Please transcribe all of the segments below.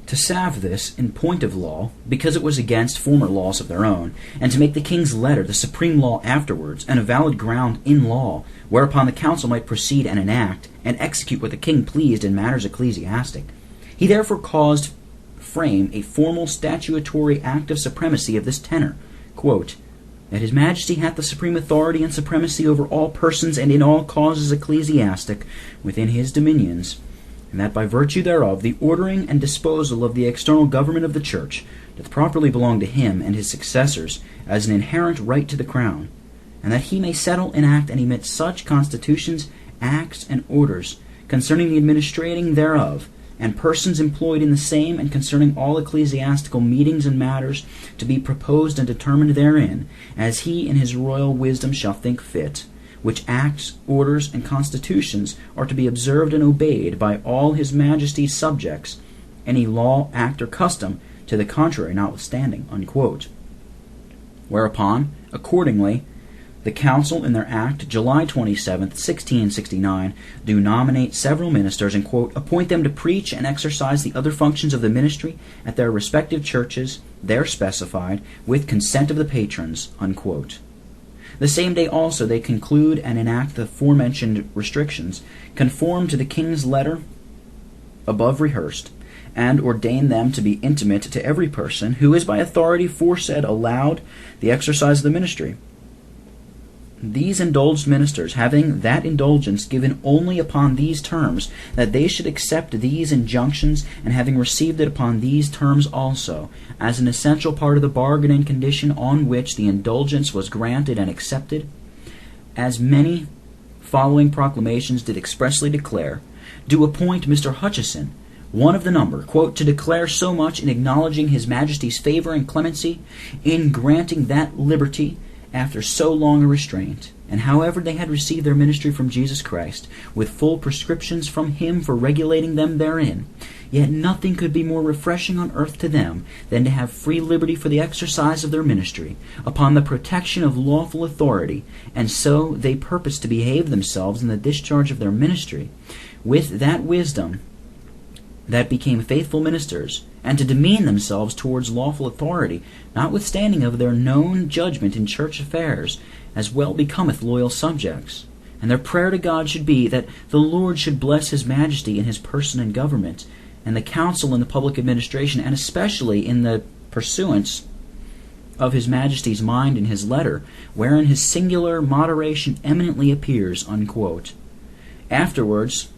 to salve this in point of law, because it was against former laws of their own, and to make the king's letter the supreme law afterwards, and a valid ground in law, whereupon the council might proceed and enact, and execute what the king pleased in matters ecclesiastic. He therefore caused frame a formal statutory act of supremacy of this tenor, quote, that his majesty hath the supreme authority and supremacy over all persons and in all causes ecclesiastic within his dominions, and that by virtue thereof the ordering and disposal of the external government of the church doth properly belong to him and his successors as an inherent right to the crown, and that he may settle, enact, and emit such constitutions, acts, and orders concerning the administrating thereof, and persons employed in the same, and concerning all ecclesiastical meetings and matters to be proposed and determined therein, as he in his royal wisdom shall think fit, which acts, orders, and constitutions are to be observed and obeyed by all his majesty's subjects, any law, act, or custom to the contrary notwithstanding, unquote. Whereupon, accordingly, the council in their act, July 27th, 1669, do nominate several ministers and, quote, appoint them to preach and exercise the other functions of the ministry at their respective churches, there specified, with consent of the patrons, unquote. The same day also they conclude and enact the aforementioned restrictions, conform to the king's letter above rehearsed, and ordain them to be intimate to every person who is by authority foresaid allowed the exercise of the ministry. These indulged ministers, having that indulgence given only upon these terms, that they should accept these injunctions, and having received it upon these terms also, as an essential part of the bargain and condition on which the indulgence was granted and accepted, as many following proclamations did expressly declare, do appoint Mr. Hutcheson, one of the number, quote, to declare so much in acknowledging his majesty's favor and clemency, in granting that liberty after so long a restraint, and however they had received their ministry from Jesus Christ, with full prescriptions from him for regulating them therein, yet nothing could be more refreshing on earth to them than to have free liberty for the exercise of their ministry, upon the protection of lawful authority, and so they purpose to behave themselves in the discharge of their ministry, with that wisdom that became faithful ministers, and to demean themselves towards lawful authority, notwithstanding of their known judgment in church affairs, as well becometh loyal subjects. And their prayer to God should be that the Lord should bless his majesty in his person and government, and the council in the public administration, and especially in the pursuance of his majesty's mind in his letter, wherein his singular moderation eminently appears, unquote. Afterwards,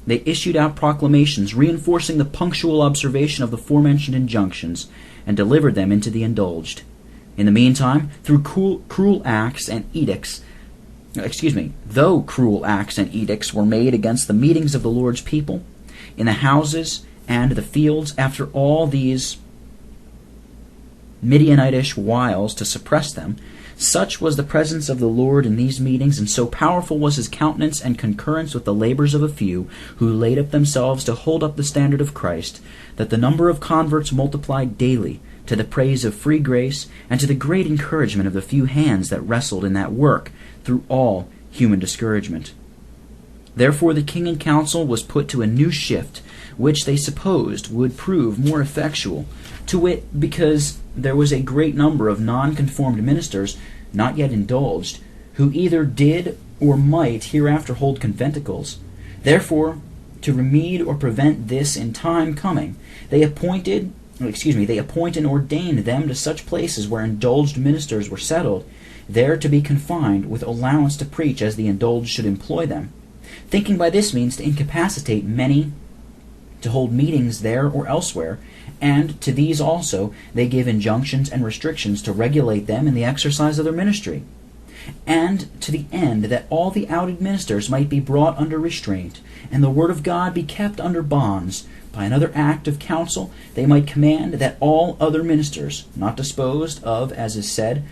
they issued out proclamations reinforcing the punctual observation of the forementioned injunctions, and delivered them into the indulged. In the meantime, though cruel acts and edicts were made against the meetings of the Lord's people, in the houses and the fields, after all these Midianitish wiles to suppress them, such was the presence of the Lord in these meetings, and so powerful was his countenance and concurrence with the labors of a few, who laid up themselves to hold up the standard of Christ, that the number of converts multiplied daily, to the praise of free grace, and to the great encouragement of the few hands that wrestled in that work, through all human discouragement. Therefore the king and council was put to a new shift, which they supposed would prove more effectual, to wit, because there was a great number of nonconformed ministers, not yet indulged, who either did or might hereafter hold conventicles. Therefore, to remede or prevent this in time coming, they appoint and ordained them to such places where indulged ministers were settled, there to be confined, with allowance to preach as the indulged should employ them, thinking by this means to incapacitate many to hold meetings there or elsewhere, and to these also they give injunctions and restrictions to regulate them in the exercise of their ministry, and to the end that all the outed ministers might be brought under restraint, and the word of God be kept under bonds. By another act of council they might command that all other ministers, not disposed of as is said,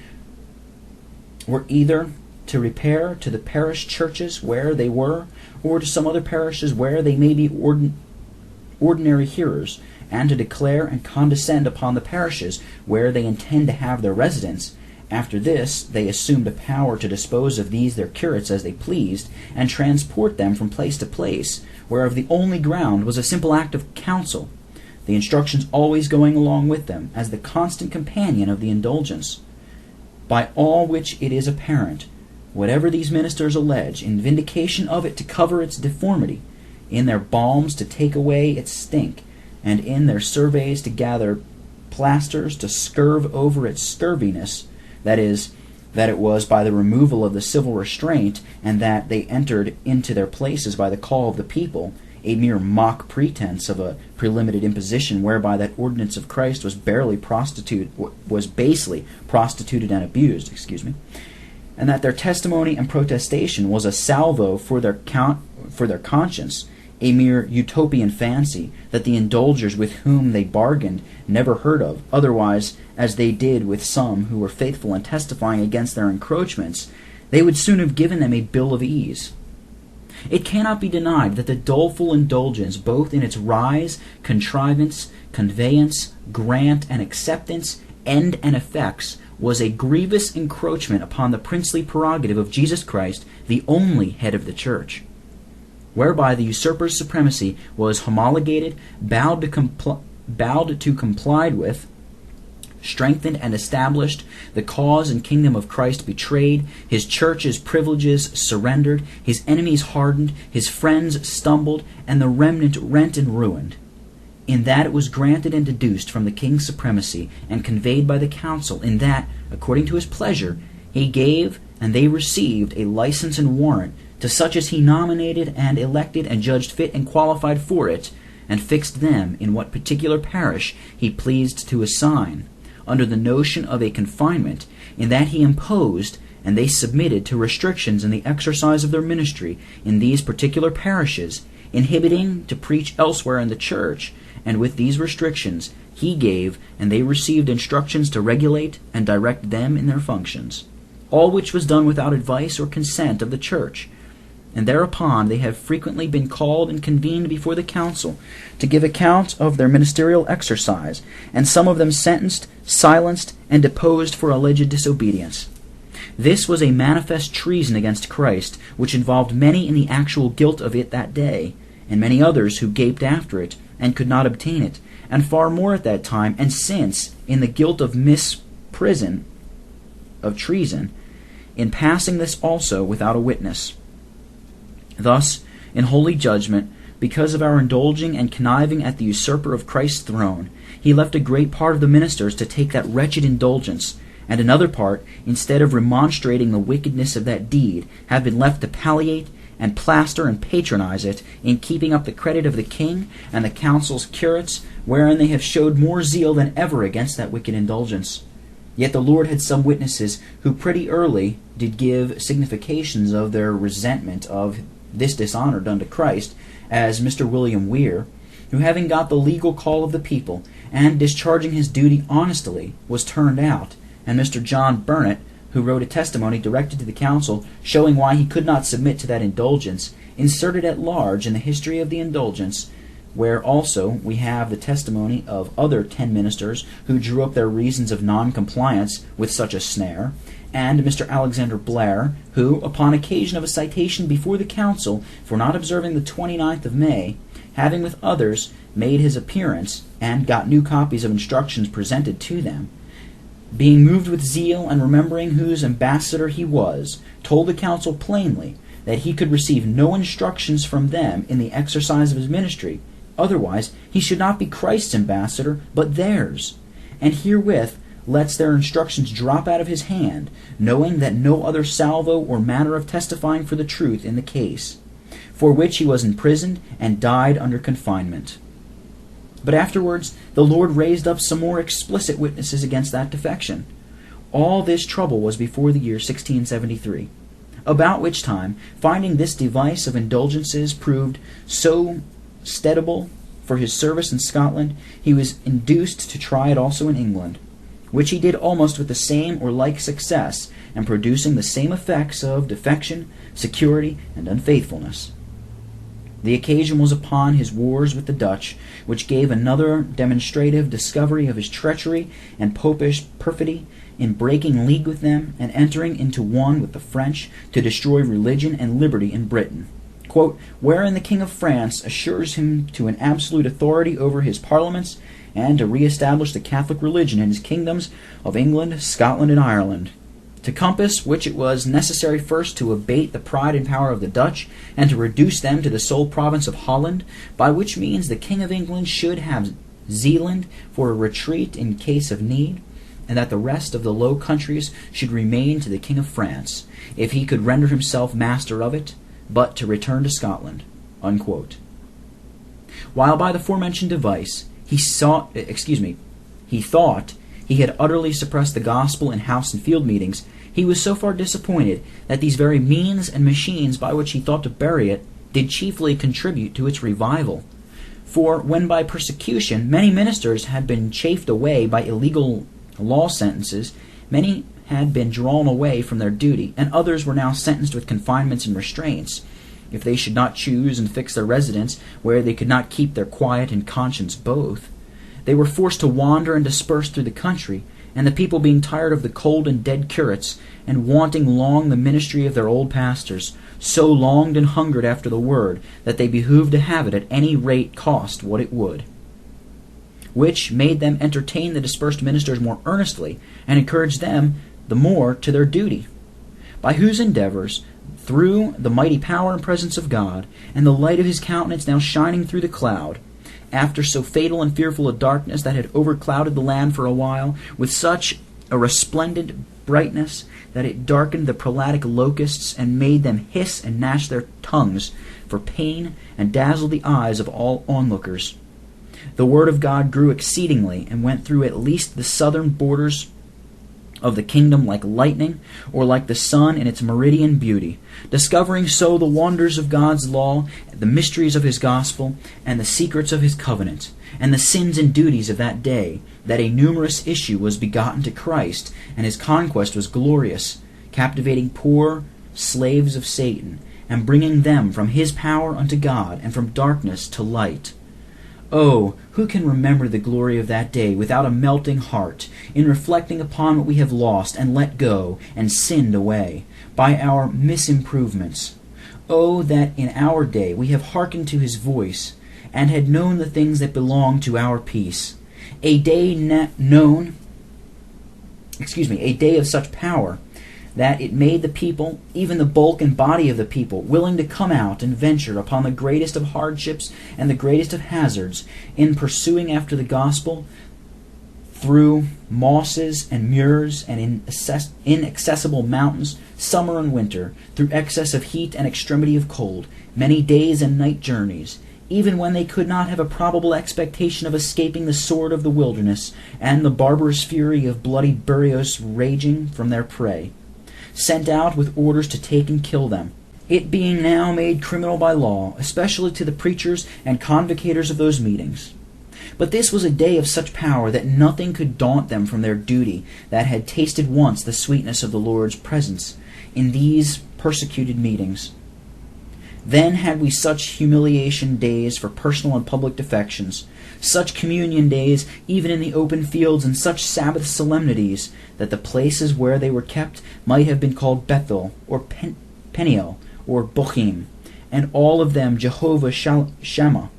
were either to repair to the parish churches where they were, or to some other parishes where they may be ordinary hearers, and to declare and condescend upon the parishes where they intend to have their residence. After this, they assumed a power to dispose of these their curates as they pleased, and transport them from place to place, whereof the only ground was a simple act of council, the instructions always going along with them as the constant companion of the indulgence. By all which it is apparent, whatever these ministers allege, in vindication of it to cover its deformity, in their balms to take away its stink, and in their surveys to gather plasters to scurve over its scurviness, that is, that it was by the removal of the civil restraint, and that they entered into their places by the call of the people, a mere mock pretense of a prelimited imposition, whereby that ordinance of Christ was basely prostituted and abused, and that their testimony and protestation was a salvo for their conscience, a mere utopian fancy that the indulgers with whom they bargained never heard of, otherwise, as they did with some who were faithful in testifying against their encroachments, they would soon have given them a bill of ease. It cannot be denied that the doleful indulgence, both in its rise, contrivance, conveyance, grant, and acceptance, end and effects, was a grievous encroachment upon the princely prerogative of Jesus Christ, the only head of the Church, whereby the usurper's supremacy was homologated, bowed to complied with, strengthened and established, the cause and kingdom of Christ betrayed, his church's privileges surrendered, his enemies hardened, his friends stumbled, and the remnant rent and ruined. In that it was granted and deduced from the king's supremacy, and conveyed by the council, in that, according to his pleasure, he gave and they received a license and warrant to such as he nominated and elected and judged fit and qualified for it, and fixed them in what particular parish he pleased to assign, under the notion of a confinement, in that he imposed, and they submitted to restrictions in the exercise of their ministry in these particular parishes, inhibiting to preach elsewhere in the church, and with these restrictions he gave, and they received instructions to regulate and direct them in their functions, all which was done without advice or consent of the church. And thereupon they have frequently been called and convened before the council to give account of their ministerial exercise, and some of them sentenced, silenced, and deposed for alleged disobedience. This was a manifest treason against Christ, which involved many in the actual guilt of it that day, and many others who gaped after it, and could not obtain it, and far more at that time, and since, in the guilt of misprision, of treason, in passing this also without a witness. Thus, in holy judgment, because of our indulging and conniving at the usurper of Christ's throne, he left a great part of the ministers to take that wretched indulgence, and another part, instead of remonstrating the wickedness of that deed, have been left to palliate and plaster and patronize it, in keeping up the credit of the king and the council's curates, wherein they have showed more zeal than ever against that wicked indulgence. Yet the Lord had some witnesses who pretty early did give significations of their resentment of this dishonor done to Christ, as Mr. William Weir, who having got the legal call of the people, and discharging his duty honestly, was turned out, and Mr. John Burnet, who wrote a testimony directed to the council, showing why he could not submit to that indulgence, inserted at large in the history of the indulgence, where also we have the testimony of other 10 ministers who drew up their reasons of non-compliance with such a snare, and Mr. Alexander Blair, who, upon occasion of a citation before the council for not observing the 29th of May, having with others made his appearance, and got new copies of instructions presented to them, being moved with zeal and remembering whose ambassador he was, told the council plainly that he could receive no instructions from them in the exercise of his ministry, otherwise he should not be Christ's ambassador, but theirs, and herewith lets their instructions drop out of his hand, knowing that no other salvo or manner of testifying for the truth in the case, for which he was imprisoned and died under confinement. But afterwards the Lord raised up some more explicit witnesses against that defection. All this trouble was before the year 1673, about which time, finding this device of indulgences proved so steadable for his service in Scotland, he was induced to try it also in England, which he did almost with the same or like success, and producing the same effects of defection, security, and unfaithfulness. The occasion was upon his wars with the Dutch, which gave another demonstrative discovery of his treachery and Popish perfidy in breaking league with them, and entering into one with the French to destroy religion and liberty in Britain, quote, wherein the King of France assures him to an absolute authority over his parliaments, and to re-establish the Catholic religion in his kingdoms of England, Scotland, and Ireland. To compass which it was necessary first to abate the pride and power of the Dutch, and to reduce them to the sole province of Holland, by which means the King of England should have Zealand for a retreat in case of need, and that the rest of the Low Countries should remain to the King of France, if he could render himself master of it, but to return to Scotland." Unquote. While by the forementioned device he thought he had utterly suppressed the gospel in house and field meetings, he was so far disappointed that these very means and machines by which he thought to bury it did chiefly contribute to its revival. For when by persecution many ministers had been chafed away by illegal law sentences, many had been drawn away from their duty, and others were now sentenced with confinements and restraints, if they should not choose and fix their residence where they could not keep their quiet and conscience both. They were forced to wander and disperse through the country, and the people being tired of the cold and dead curates, and wanting long the ministry of their old pastors, so longed and hungered after the word, that they behoved to have it at any rate cost what it would. Which made them entertain the dispersed ministers more earnestly, and encourage them the more to their duty, by whose endeavors, through the mighty power and presence of God, and the light of his countenance now shining through the cloud, after so fatal and fearful a darkness that had overclouded the land for a while, with such a resplendent brightness that it darkened the prelatical locusts, and made them hiss and gnash their tongues for pain, and dazzled the eyes of all onlookers. The word of God grew exceedingly, and went through at least the southern borders of the kingdom like lightning, or like the sun in its meridian beauty, discovering so the wonders of God's law, the mysteries of his gospel, and the secrets of his covenant, and the sins and duties of that day, that a numerous issue was begotten to Christ, and his conquest was glorious, captivating poor slaves of Satan, and bringing them from his power unto God, and from darkness to light. Oh, who can remember the glory of that day without a melting heart, in reflecting upon what we have lost and let go and sinned away by our misimprovements? Oh, that in our day we have hearkened to his voice, and had known the things that belong to our peace. A day a day of such power, that it made the people, even the bulk and body of the people, willing to come out and venture upon the greatest of hardships and the greatest of hazards in pursuing after the gospel through mosses and muirs and inaccessible mountains, summer and winter, through excess of heat and extremity of cold, many days and night journeys, even when they could not have a probable expectation of escaping the sword of the wilderness and the barbarous fury of bloody Burios raging from their prey, sent out with orders to take and kill them, it being now made criminal by law, especially to the preachers and convocators of those meetings. But this was a day of such power that nothing could daunt them from their duty that had tasted once the sweetness of the Lord's presence in these persecuted meetings. Then had we such humiliation days for personal and public defections, such communion days even in the open fields, and such Sabbath solemnities, that the places where they were kept might have been called Bethel, or Peniel, or Bochim, and all of them Jehovah Shammah,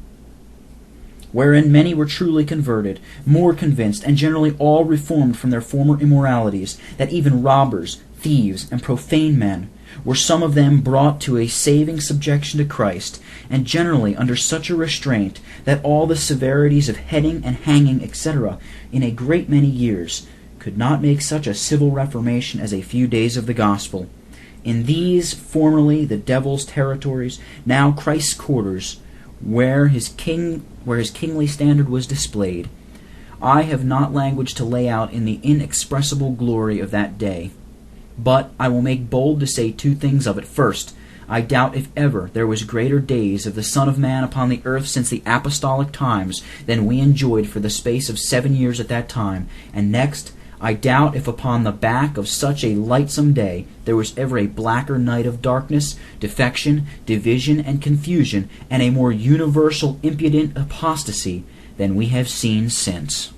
wherein many were truly converted, more convinced, and generally all reformed from their former immoralities, that even robbers, thieves, and profane men were some of them brought to a saving subjection to Christ, and generally under such a restraint that all the severities of heading and hanging, etc., in a great many years, could not make such a civil reformation as a few days of the gospel. In these, formerly the devil's territories, now Christ's quarters, where his kingly standard was displayed, I have not language to lay out in the inexpressible glory of that day. But I will make bold to say two things of it. First, I doubt if ever there was greater days of the Son of Man upon the earth since the apostolic times than we enjoyed for the space of 7 years at that time. And next, I doubt if upon the back of such a lightsome day there was ever a blacker night of darkness, defection, division, and confusion, and a more universal impudent apostasy than we have seen since.